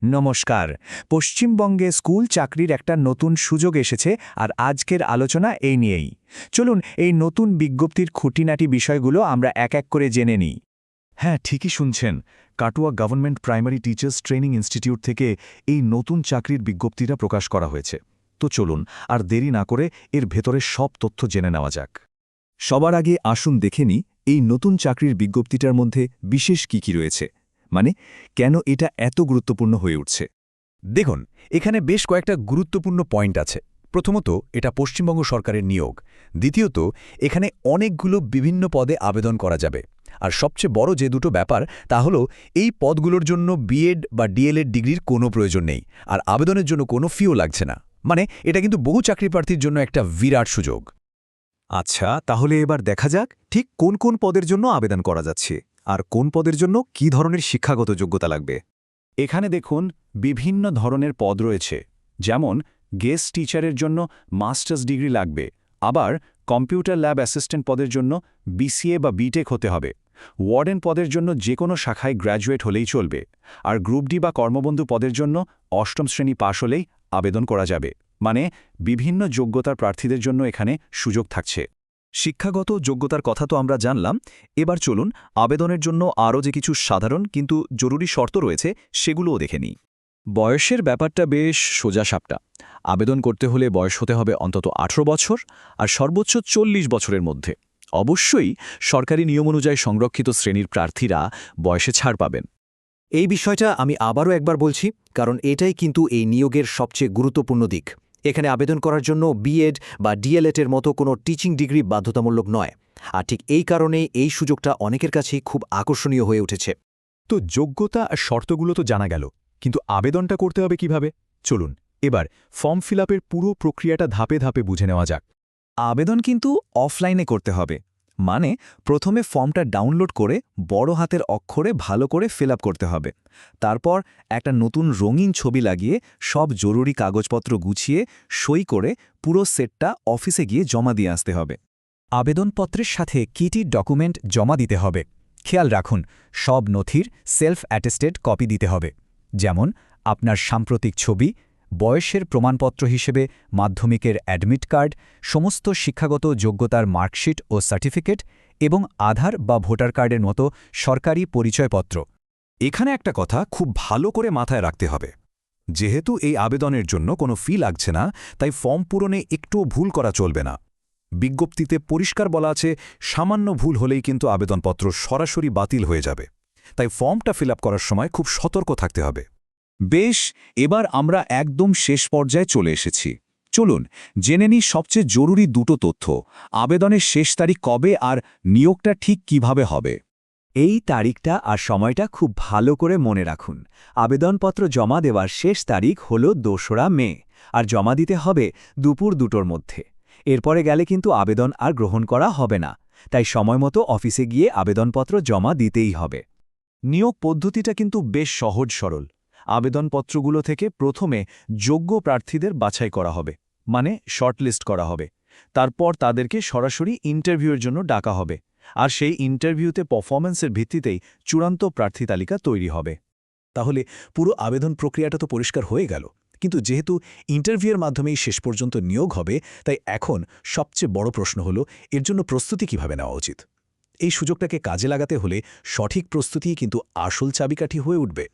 নমস্কার। পশ্চিমবঙ্গে স্কুল চাকরির একটা নতুন সুযোগ এসেছে আর আজকের আলোচনা এই নিয়েই। চলুন এই নতুন বিজ্ঞপ্তির খুঁটিনাটি বিষয়গুলো আমরা এক এক করে জেনে নিই। হ্যাঁ, ঠিকই শুনছেন। Katwa Government Primary Teachers Training Institute থেকে এই নতুন চাকরির বিজ্ঞপ্তিটা প্রকাশ করা হয়েছে। তো চলুন আর দেরি না করে এর ভেতরে সব তথ্য জেনে নেওয়া যাক। সবার আগে আসুন দেখে নিই এই নতুন চাকরির বিজ্ঞপ্তিটার মধ্যে বিশেষ কি রয়েছে, মানে কেন এটা এত গুরুত্বপূর্ণ হয়ে উঠছে। দেখুন, এখানে বেশ কয়েকটা গুরুত্বপূর্ণ পয়েন্ট আছে। প্রথমত, এটা পশ্চিমবঙ্গ সরকারের নিয়োগ। দ্বিতীয়ত, এখানে অনেকগুলো বিভিন্ন পদে আবেদন করা যাবে। আর সবচেয়ে বড় যে দুটো ব্যাপার তা হলো এই পদগুলোর জন্য বিএড বা ডিএলএড ডিগ্রির কোনো প্রয়োজন নেই, আর আবেদনের জন্য কোনো ফিও লাগছে না। মানে এটা কিন্তু বহু চাকরি প্রার্থীর জন্য একটা বিরাট সুযোগ। আচ্ছা, তাহলে এবার দেখা যাক ঠিক কোন কোন পদের জন্য আবেদন করা যাচ্ছে আর কোন পদের জন্য কী ধরনের শিক্ষাগত যোগ্যতা লাগবে। এখানে দেখুন বিভিন্ন ধরনের পদ রয়েছে, যেমন গেস্ট টিচারের জন্য মাস্টার্স ডিগ্রি লাগবে, আবার কম্পিউটার ল্যাব অ্যাসিস্ট্যান্ট পদের জন্য বিসিএ বা বিটেক হতে হবে। ওয়ার্ডেন পদের জন্য যে কোনো শাখায় গ্র্যাজুয়েট হলেই চলবে, আর গ্রুপ ডি বা কর্মবন্ধু পদের জন্য অষ্টম শ্রেণী পাশ হলেই আবেদন করা যাবে। মানে বিভিন্ন যোগ্যতার প্রার্থীদের জন্য এখানে সুযোগ থাকছে। শিক্ষাগত যোগ্যতার কথা তো আমরা জানলাম, এবার চলুন আবেদনের জন্য আরও যে কিছু সাধারণ কিন্তু জরুরি শর্ত রয়েছে সেগুলোও দেখে নিই। বয়সের ব্যাপারটা বেশ সোজাসাপটা। আবেদন করতে হলে বয়স হতে হবে অন্তত 18 বছর আর সর্বোচ্চ 40 বছরের মধ্যে। অবশ্যই সরকারি নিয়ম অনুযায়ী সংরক্ষিত শ্রেণীর প্রার্থীরা বয়সে ছাড় পাবেন। এই বিষয়টা আমি আবারও একবার বলছি, কারণ এটাই কিন্তু এই নিয়োগের সবচেয়ে গুরুত্বপূর্ণ দিক। এখানে আবেদন করার জন্য বিএড বা ডিএলএড-এর মতো কোনো টিচিং ডিগ্রি বাধ্যতামূলক নয়। আর ঠিক এই কারণেই এই সুযোগটা অনেকের কাছেই খুব আকর্ষণীয় হয়ে উঠেছে। তো যোগ্যতা আর শর্তগুলো তো জানা গেল, কিন্তু আবেদনটা করতে হবে কিভাবে? চলুন এবার ফর্ম ফিল আপের পুরো প্রক্রিয়াটা ধাপে ধাপে বুঝে নেওয়া যাক। আবেদন কিন্তু অফলাইনে করতে হবে। মানে প্রথমে ফর্মটা ডাউনলোড করে বড় হাতের অক্ষরে ভালো করে ফিল আপ করতে হবে। তারপর একটা নতুন রঙিন ছবি লাগিয়ে সব জরুরি কাগজপত্র গুছিয়ে সই করে পুরো সেটটা অফিসে গিয়ে জমা দিয়ে আসতে হবে। আবেদনপত্রের সাথে কী ডকুমেন্ট জমা দিতে হবে? খেয়াল রাখুন, সব নথির সেলফ অ্যাটেস্টেড কপি দিতে হবে। যেমন আপনার সাম্প্রতিক ছবি, বয়সের প্রমাণপত্র হিসেবে মাধ্যমিকের অ্যাডমিট কার্ড, সমস্ত শিক্ষাগত যোগ্যতার মার্কশিট ও সার্টিফিকেট এবং আধার বা ভোটার কার্ডের মতো সরকারি পরিচয়পত্র। এখানে একটা কথা খুব ভালো করে মাথায় রাখতে হবে। যেহেতু এই আবেদনের জন্য কোনো ফি লাগছে না, তাই ফর্ম পূরণে একটুও ভুল করা চলবে না। বিজ্ঞপ্তিতে পরিষ্কার বলা আছে, সামান্য ভুল হলেই কিন্তু আবেদনপত্র সরাসরি বাতিল হয়ে যাবে। তাই ফর্মটা ফিল আপ করার সময় খুব সতর্ক থাকতে হবে। বেশ, এবার আমরা একদম শেষ পর্যায়ে চলে এসেছি। চলুন জেনে নিই সবচেয়ে জরুরি দুটো তথ্য: আবেদনের শেষ তারিখ কবে আর নিয়োগটা ঠিক কিভাবে হবে। এই তারিখটা আর সময়টা খুব ভালো করে মনে রাখুন। আবেদনপত্র জমা দেওয়ার শেষ তারিখ হল 2রা মে, আর জমা দিতে হবে দুপুর 2টোর মধ্যে। এরপরে গেলে কিন্তু আবেদন আর গ্রহণ করা হবে না, তাই সময়মতো অফিসে গিয়ে আবেদনপত্র জমা দিতেই হবে। নিয়োগ পদ্ধতিটা কিন্তু বেশ সহজ সরল। আবেদনপত্রগুলো থেকে প্রথমে যোগ্য প্রার্থীদের বাছাই করা হবে, মানে শর্টলিস্ট করা হবে। তারপর তাদেরকে সরাসরি ইন্টারভিউয়ের জন্য ডাকা হবে, আর সেই ইন্টারভিউতে পারফরম্যান্সের ভিত্তিতেই চূড়ান্ত প্রার্থী তালিকা তৈরি হবে। তাহলে পুরো আবেদন প্রক্রিয়াটা তো পরিষ্কার হয়ে গেল, কিন্তু যেহেতু ইন্টারভিউয়ের মাধ্যমেই শেষ পর্যন্ত নিয়োগ হবে, তাই এখন সবচেয়ে বড় প্রশ্ন হলো এর জন্য প্রস্তুতি কিভাবে নেওয়া উচিত। এই সুযোগটাকে কাজে লাগাতে হলে সঠিক প্রস্তুতিই কিন্তু আসল চাবিকাঠি হয়ে উঠবে।